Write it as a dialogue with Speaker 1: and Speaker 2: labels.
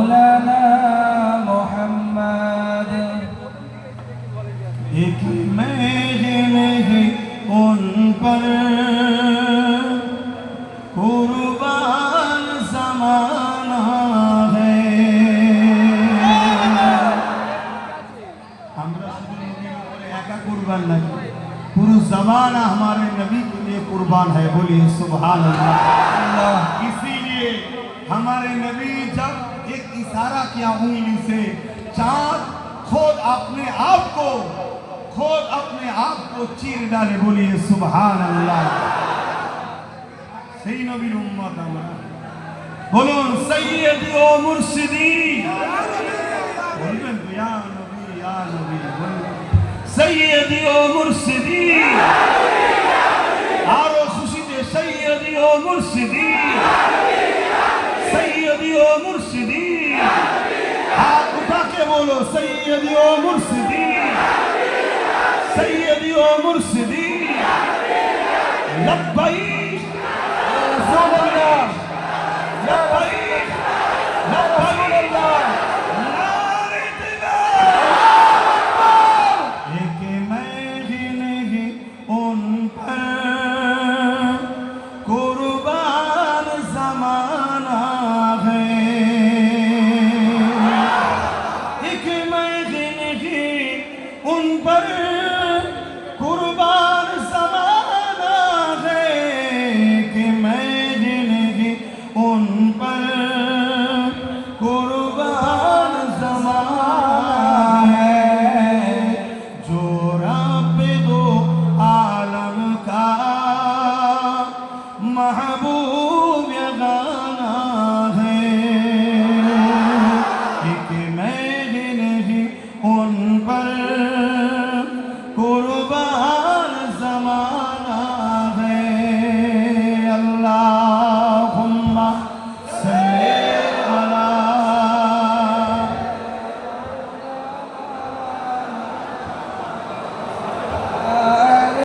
Speaker 1: मौलाना मोहम्मद।
Speaker 2: एक महल उन पर कुर्बान ज़माना है। हमरा शुद्ध नबी बोले एका कुर्बान नहीं, पूरा ज़माना हमारे नबी के लिए कुर्बान है। बोलिए सुभान अल्लाह। इसीलिए हमारे नबी जब एक इशारा किया उंगली से, चाँद खुद अपने आप को चीर डाले। बोलिए सुभान अल्लाह। সেই নবীর উম্মত আমরা। বলুন সৈয়দ ও মুর্শিদি, বলবেন তো ইয়া নবী বলবেন সৈয়দ ও মুর্শিদি, আরো খুশিতে সৈয়দ ও মুর্শিদি, সৈয়দ ও মুর্শিদি, হাত উঠাকে বলো সৈয়দ ও মুর্শিদি, সৈয়দ ও মুর্শিদি। লব্বাইক